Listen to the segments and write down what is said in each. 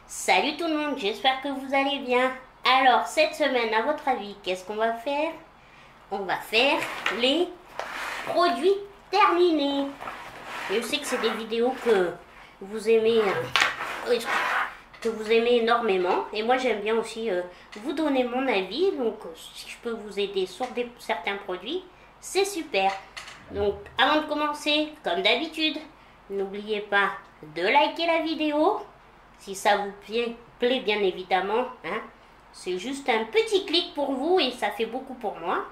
Salut tout le monde, j'espère que vous allez bien. Alors cette semaine, à votre avis, qu'est-ce qu'on va faire? On va faire les produits terminés. Je sais que c'est des vidéos que vous aimez, énormément. Et moi j'aime bien aussi vous donner mon avis. Donc si je peux vous aider sur certains produits, c'est super. Donc avant de commencer, comme d'habitude, n'oubliez pas de liker la vidéo. Si ça vous plaît bien évidemment, hein, c'est juste un petit clic pour vous et ça fait beaucoup pour moi.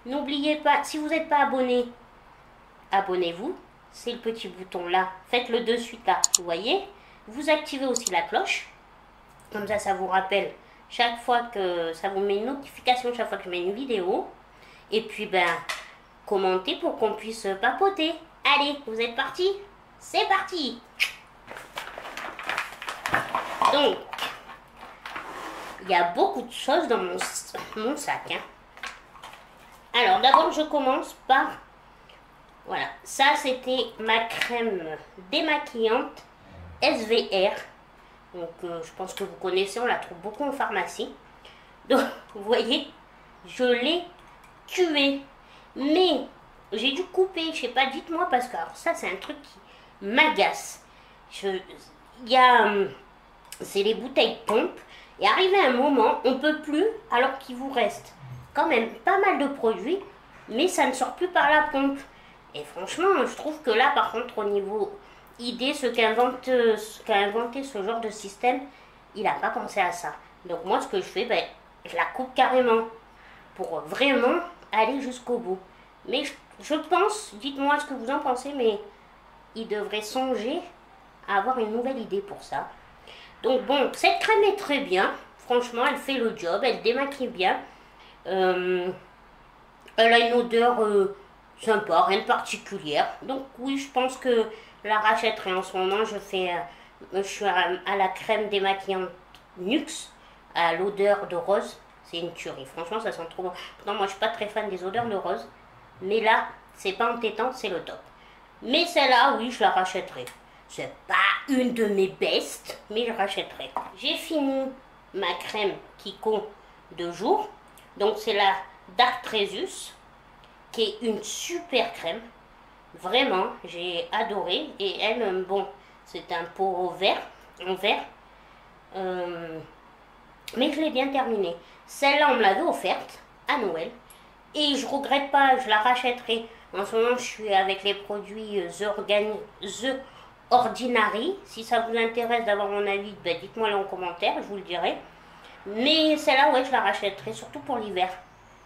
N'oubliez pas, si vous n'êtes pas abonné, abonnez-vous. C'est le petit bouton là, faites-le de suite là, vous voyez. Vous activez aussi la cloche, comme ça vous rappelle chaque fois que ça vous met une notification, chaque fois que je mets une vidéo. Et puis commentez pour qu'on puisse papoter. Allez, vous êtes partis? C'est parti! Donc, il y a beaucoup de choses dans mon sac. Hein. Alors, d'abord, je commence par... Voilà, ça, c'était ma crème démaquillante SVR. Donc, je pense que vous connaissez, on la trouve beaucoup en pharmacie. Donc, vous voyez, je l'ai tuée. Mais, j'ai dû couper, je sais pas, dites-moi, parce que alors, ça, c'est un truc qui m'agace. Il y a... c'est les bouteilles pompe. Et arrivé à un moment, on peut plus, alors qu'il vous reste quand même pas mal de produits, mais ça ne sort plus par la pompe. Et franchement, je trouve que là, par contre, au niveau idée, ce qu'a inventé ce genre de système, il n'a pas pensé à ça. Donc moi, ce que je fais, je la coupe carrément pour vraiment aller jusqu'au bout. Mais je pense, dites-moi ce que vous en pensez, mais il devrait songer à avoir une nouvelle idée pour ça. Donc bon, cette crème est très bien. Franchement, elle fait le job. Elle démaquille bien. Elle a une odeur sympa, rien de particulière. Donc oui, je pense que je la rachèterai en ce moment. Je suis à la crème démaquillante Nuxe, à l'odeur de rose. C'est une tuerie. Franchement, ça sent trop bon. Pourtant, moi, je suis pas très fan des odeurs de rose. Mais là, c'est pas entêtant, c'est le top. Mais celle-là, oui, je la rachèterai. C'est pas une de mes bestes, mais je rachèterai. J'ai fini ma crème Kiko de jour. Donc c'est la Dark Tresus, qui est une super crème. Vraiment, j'ai adoré. Et elle, bon, c'est un pot vert, en verre. Mais je l'ai bien terminée. Celle-là, on me l'avait offerte à Noël. Et je regrette pas, je la rachèterai. En ce moment, je suis avec les produits The Ordinary. Si ça vous intéresse d'avoir mon avis, dites-moi en commentaire, je vous le dirai. Mais celle-là, ouais, je la rachèterai, surtout pour l'hiver.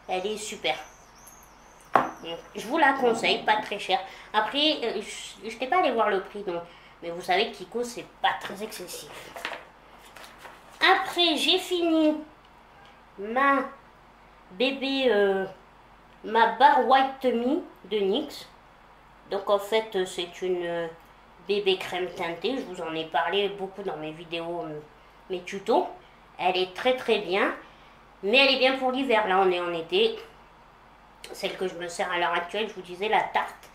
Elle est super. Donc, je vous la conseille, pas très cher. Après, je n'étais pas allée voir le prix, donc. Mais vous savez que Kiko, c'est pas très excessif. Après, j'ai fini ma Bar White Tummy de NYX. Donc en fait, c'est une bébé crème teintée. Je vous en ai parlé beaucoup dans mes vidéos, mes tutos. Elle est très très bien. Mais elle est bien pour l'hiver. Là, on est en été. Celle que je me sers à l'heure actuelle, je vous disais, la tarte.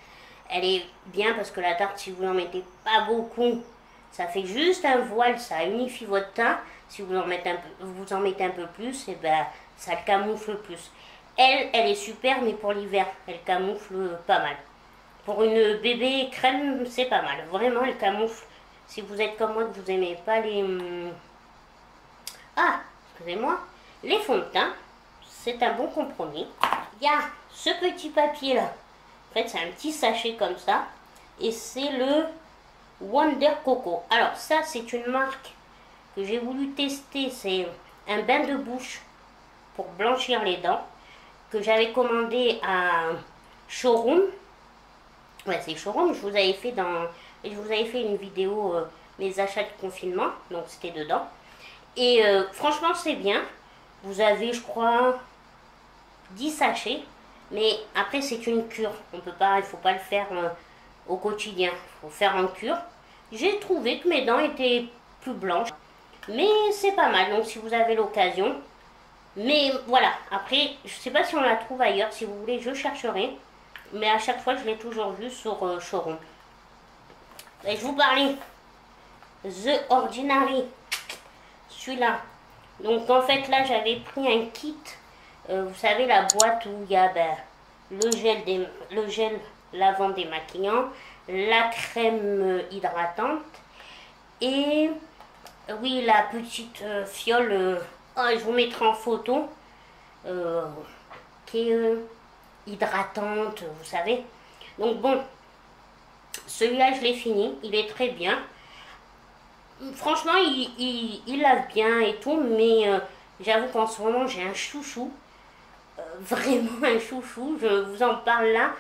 Elle est bien parce que la tarte, si vous n'en mettez pas beaucoup, ça fait juste un voile. Ça unifie votre teint. Si vous en mettez un peu plus, et ça le camoufle plus. Elle est super, mais pour l'hiver, elle camoufle pas mal. Pour une bébé crème, c'est pas mal. Vraiment, elle camoufle. Si vous êtes comme moi, que vous n'aimez pas les... excusez-moi. Les fonds de teint, c'est un bon compromis. Il y a ce petit papier là. En fait, c'est un petit sachet comme ça. Et c'est le Wonder Coco. Alors ça, c'est une marque que j'ai voulu tester. C'est un bain de bouche pour blanchir les dents, que j'avais commandé à Showroom. Ouais, c'est Showroom. Je vous avais fait une vidéo mes achats de confinement, donc c'était dedans. Et franchement, c'est bien. Vous avez, je crois, 10 sachets. Mais après, c'est une cure. Il ne faut pas le faire au quotidien. Il faut faire en cure. J'ai trouvé que mes dents étaient plus blanches. Mais c'est pas mal. Donc, si vous avez l'occasion. Mais voilà. Après, je ne sais pas si on la trouve ailleurs. Si vous voulez, je chercherai. Mais à chaque fois, je l'ai toujours vue sur Showroom. Et je vous parlais The Ordinary, celui-là. Donc en fait là j'avais pris un kit, vous savez la boîte où il y a le gel lavant démaquillant, la crème hydratante et oui la petite fiole, je vous mettrai en photo, qui est hydratante, vous savez. Donc bon, celui-là je l'ai fini, il est très bien. Franchement, il lave bien et tout, mais j'avoue qu'en ce moment, j'ai un chouchou. Vraiment un chouchou, je vous en parle là.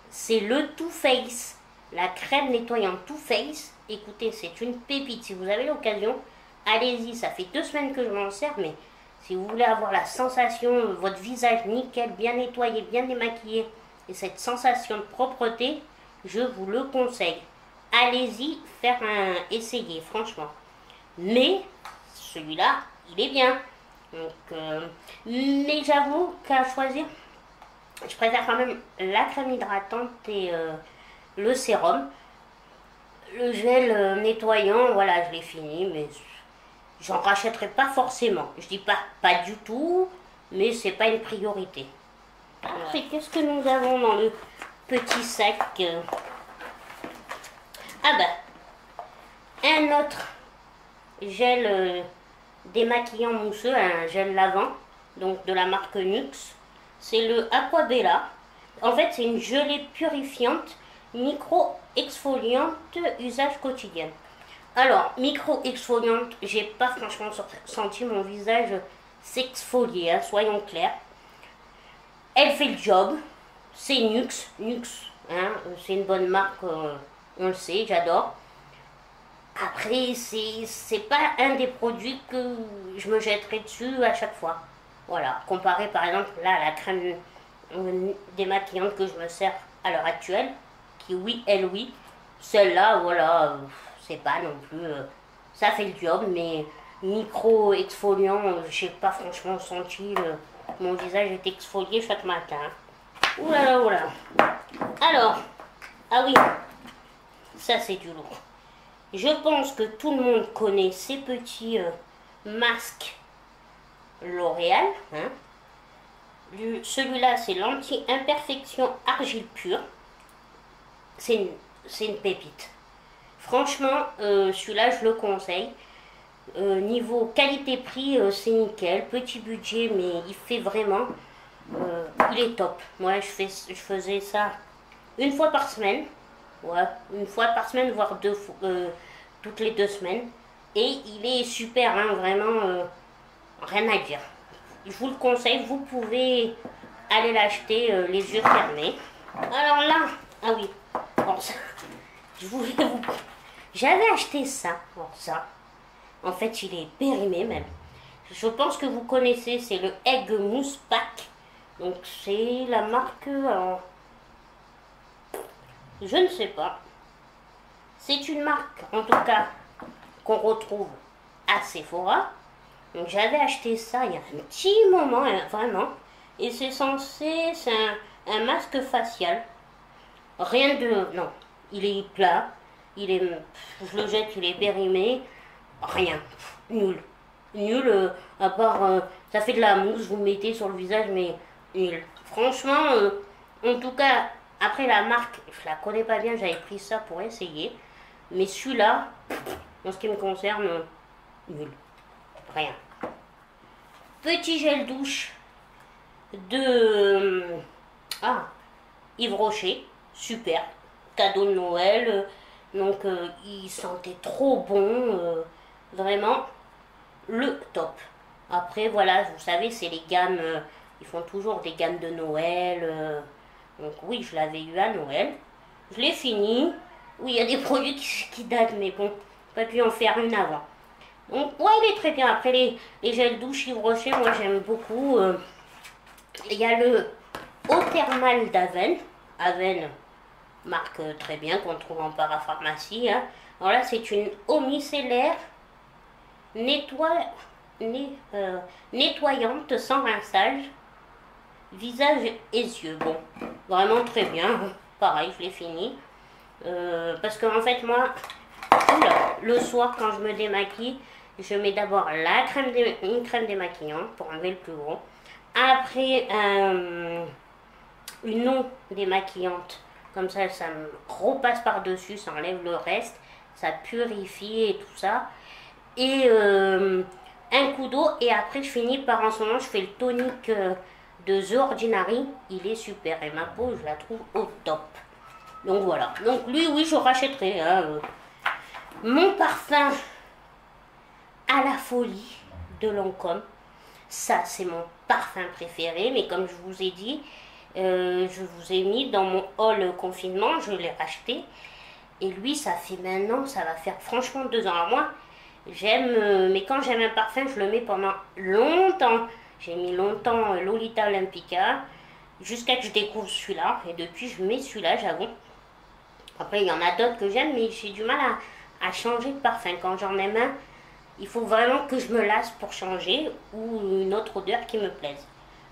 C'est le Too Faced, la crème nettoyante Too Faced. Écoutez, c'est une pépite. Si vous avez l'occasion, allez-y. Ça fait 2 semaines que je m'en sers, mais si vous voulez avoir la sensation, votre visage nickel, bien nettoyé, bien démaquillé, et cette sensation de propreté, je vous le conseille. Allez-y, essayer, franchement. Mais, celui-là, il est bien. Donc, mais j'avoue qu'à choisir, je préfère quand même la crème hydratante et le sérum. Le gel nettoyant, voilà, je l'ai fini, mais j'en rachèterai pas forcément. Je dis pas du tout, mais c'est pas une priorité. Après, qu'est-ce que nous avons dans le petit sac? Ah bah, un autre gel démaquillant mousseux, un gel lavant, donc de la marque Nuxe. C'est le Aquabella. En fait, c'est une gelée purifiante, micro-exfoliante, usage quotidien. Alors, micro-exfoliante, j'ai pas franchement senti mon visage s'exfolier, hein, soyons clairs. Elle fait le job, c'est Nuxe, hein, c'est une bonne marque, on le sait, j'adore. Après, c'est pas un des produits que je me jetterai dessus à chaque fois. Voilà, comparé par exemple là à la crème démaquillante que je me sers à l'heure actuelle, qui oui, celle-là, voilà, c'est pas non plus, ça fait le job, mais micro-exfoliant, j'ai pas franchement senti mon visage est exfolié chaque matin. Oulala, oulala. Alors, ah oui, ça c'est du lourd. Je pense que tout le monde connaît ces petits masques L'Oréal. Hein. Celui-là, c'est l'anti-imperfection argile pure. C'est une pépite. Franchement, celui-là, je le conseille. Niveau qualité-prix, c'est nickel. Petit budget, mais il fait vraiment... il est top. Moi, je faisais ça une fois par semaine. Ouais, une fois par semaine, voire toutes les 2 semaines. Et il est super, hein, vraiment, rien à dire. Je vous le conseille, vous pouvez aller l'acheter les yeux fermés. Alors là, ah oui, bon, ça, j'avais acheté ça, bon, ça. En fait, il est périmé même. Je pense que vous connaissez, c'est le Egg Mousse Pack. Donc c'est la marque... je ne sais pas. C'est une marque, en tout cas, qu'on retrouve à Sephora. Donc j'avais acheté ça il y a un petit moment, hein, vraiment. Et c'est censé, c'est un masque facial. Rien de... Non, il est plat. Il est... Je le jette, il est périmé. Rien. Nul. Nul, à part... ça fait de la mousse, vous le mettez sur le visage, mais nul. Franchement, en tout cas... Après la marque, je la connais pas bien, j'avais pris ça pour essayer. Mais celui-là, en ce qui me concerne, nul. Rien. Petit gel douche de Yves Rocher. Super. Cadeau de Noël. Donc il sentait trop bon. Vraiment le top. Après voilà, vous savez, c'est les gammes. Ils font toujours des gammes de Noël. Donc oui, je l'avais eu à Noël. Je l'ai fini. Oui, il y a des produits qui datent, mais bon, pas pu en faire une avant. Donc, ouais, il est très bien. Après, les gels douche Yves Rocher, moi, j'aime beaucoup. Il y a le eau thermale d'Aven. Aven, marque très bien, qu'on trouve en parapharmacie. Hein. Alors là, c'est une eau micellaire nettoyante sans rinçage. Visage et yeux. Bon, vraiment très bien. Pareil, je l'ai fini. Parce que en fait moi, le soir quand je me démaquille, je mets d'abord une crème démaquillante pour enlever le plus gros. Après une eau démaquillante, comme ça me repasse par dessus, ça enlève le reste, ça purifie et tout ça. Et un coup d'eau, et après je finis par, en ce moment je fais le tonique de The Ordinary, il est super et ma peau je la trouve au top. Donc voilà, donc lui oui je rachèterai hein, mon parfum à la folie de Lancôme. Ça c'est mon parfum préféré, mais comme je vous ai dit, je vous ai mis dans mon haul confinement, je l'ai racheté. Et lui, ça fait maintenant, ça va faire franchement 2 ans. Alors moi, j'aime, mais quand j'aime un parfum, je le mets pendant longtemps. J'ai mis longtemps Lolita Olympica, jusqu'à que je découvre celui-là. Et depuis, je mets celui-là, j'avoue. Après, il y en a d'autres que j'aime, mais j'ai du mal à changer de parfum. Quand j'en aime un, il faut vraiment que je me lasse pour changer, ou une autre odeur qui me plaise.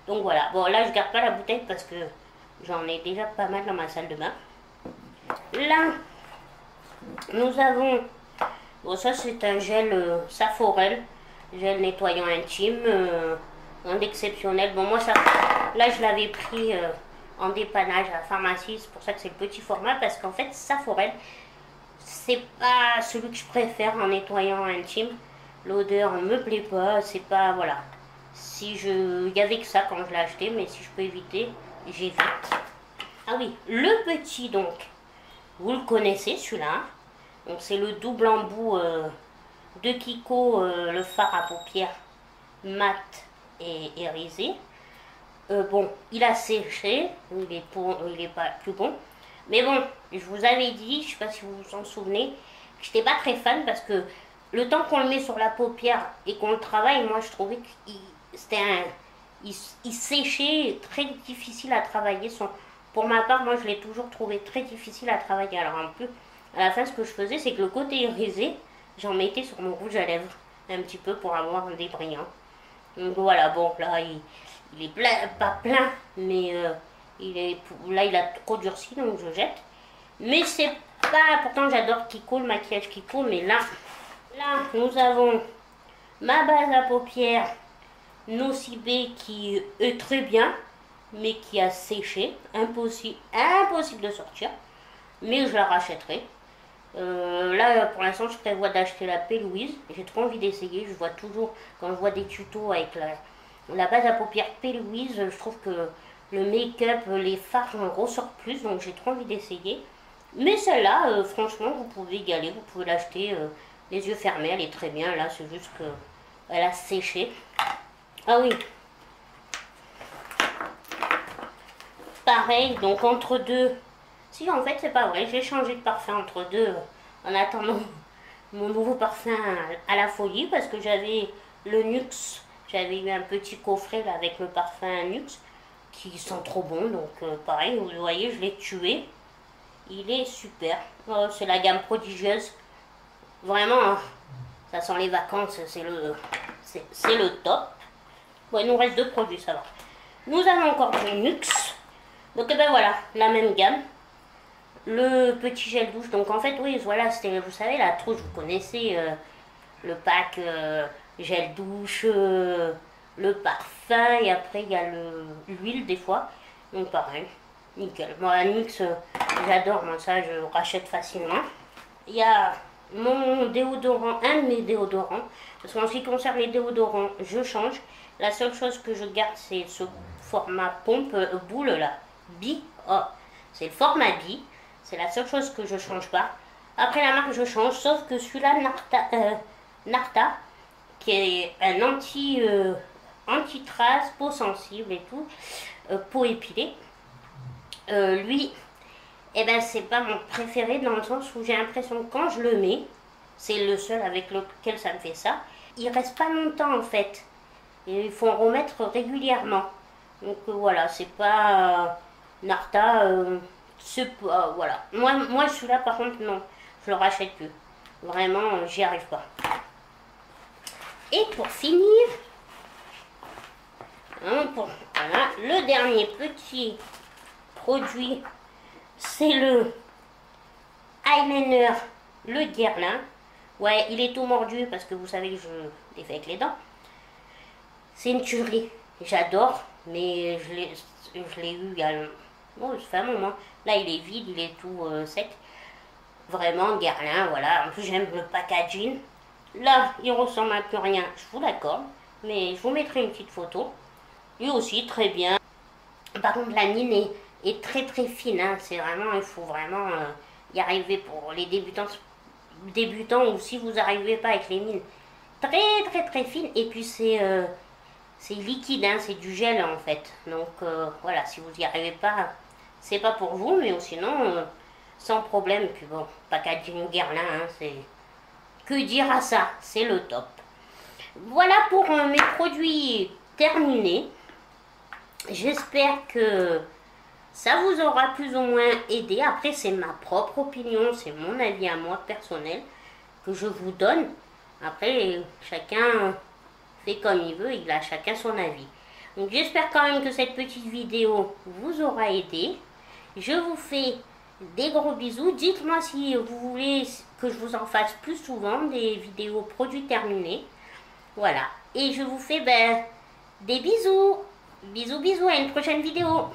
Donc voilà, bon là je garde pas la bouteille parce que j'en ai déjà pas mal dans ma salle de bain. Là, nous avons, bon ça c'est un gel Saforel, gel nettoyant intime, un exceptionnel. Bon moi ça, là je l'avais pris en dépannage à la pharmacie, c'est pour ça que c'est le petit format, parce qu'en fait Saforel, c'est pas celui que je préfère en nettoyant intime. L'odeur me plaît pas, c'est pas, voilà. Si je, il y avait que ça quand je l'ai acheté, mais si je peux éviter, j'évite. Ah oui, le petit donc, vous le connaissez celui-là. Donc c'est le double embout de Kiko, le fard à paupières mat et irisé. Bon, il a séché, il est pas plus bon. Mais bon, je vous avais dit, je sais pas si vous vous en souvenez, que j'étais pas très fan parce que le temps qu'on le met sur la paupière et qu'on le travaille, moi je trouvais qu'il il séchait, très difficile à travailler. Pour ma part, moi je l'ai toujours trouvé très difficile à travailler. Alors un peu, à la fin ce que je faisais, c'est que le côté irisé, j'en mettais sur mon rouge à lèvres, un petit peu pour avoir des brillants. Donc voilà, bon là il est plein, pas plein, mais là il a trop durci, donc je jette. Mais c'est pas, pourtant j'adore Kiko, le maquillage Kiko, mais là nous avons ma base à paupières Nocibé qui est très bien, mais qui a séché, impossible de sortir, mais je la rachèterai. Là pour l'instant je prévois d'acheter la P. Louise, j'ai trop envie d'essayer. Je vois toujours, quand je vois des tutos avec la base à paupières P. Louise, je trouve que le make-up, les fards ressortent plus, donc j'ai trop envie d'essayer. Mais celle-là, franchement, vous pouvez y aller, vous pouvez l'acheter les yeux fermés, elle est très bien. Là, c'est juste que elle a séché. Ah oui. Pareil, donc entre deux. Si, en fait, c'est pas vrai, j'ai changé de parfum entre deux en attendant mon nouveau parfum à la folie, parce que j'avais le Nuxe. J'avais eu un petit coffret là, avec le parfum Nuxe qui sent trop bon, donc pareil, vous voyez, je l'ai tué. Il est super. Oh, c'est la gamme prodigieuse. Vraiment, hein, ça sent les vacances, c'est le top. Bon, il nous reste 2 produits, ça va. Nous avons encore du Nuxe. Donc, ben voilà, la même gamme. Le petit gel douche. Donc, en fait, oui, voilà, c'était, vous savez, la trousse, vous connaissez le pack gel douche, le parfum, et après, il y a l'huile, des fois. Donc, pareil, nickel. Moi, Nuxe, j'adore, moi, ça, je rachète facilement. Il y a mon déodorant, un de mes déodorants, parce qu'en ce qui concerne les déodorants, je change. La seule chose que je garde, c'est ce format pompe boule là, Bi. Oh, c'est le format Bi. C'est la seule chose que je change pas. Après la marque, je change, sauf que celui-là, Narta, qui est un anti-trace, peau sensible et tout, peau épilée. Lui, eh ben c'est pas mon préféré dans le sens où j'ai l'impression que quand je le mets, c'est le seul avec lequel ça me fait ça, il reste pas longtemps en fait. Et il faut en remettre régulièrement. Donc voilà, c'est pas Narta, c'est pas, voilà. Moi celui-là par contre non, je le rachète plus. Vraiment, j'y arrive pas. Et pour finir, hein, voilà, le dernier petit produit, c'est le eyeliner, le Guerlain. Ouais, il est tout mordu parce que vous savez que je l'ai fait avec les dents. C'est une tuerie. J'adore, mais je l'ai eu il y a... Oh, ça fait un moment. Là, il est vide, il est tout sec. Vraiment, Guerlain, voilà. En plus, j'aime le packaging. Là, il ressemble à plus rien, je vous l'accorde. Mais je vous mettrai une petite photo. Lui aussi, très bien. Par contre, la mine est très très fine. Hein. C'est vraiment, il faut vraiment y arriver pour les débutants ou si vous n'arrivez pas avec les mines. Très très très fine. Et puis c'est liquide, hein, c'est du gel en fait. Donc voilà, si vous n'y arrivez pas, c'est pas pour vous, mais sinon, sans problème. Puis bon, packaging Guerlain, hein, c'est... Que dire à ça? C'est le top. Voilà pour mes produits terminés. J'espère que ça vous aura plus ou moins aidé. Après, c'est ma propre opinion, c'est mon avis à moi personnel que je vous donne. Après, chacun fait comme il veut, il a chacun son avis. Donc j'espère quand même que cette petite vidéo vous aura aidé. Je vous fais des gros bisous. Dites-moi si vous voulez que je vous en fasse plus souvent des vidéos produits terminés. Voilà. Et je vous fais des bisous. Bisous, bisous, à une prochaine vidéo.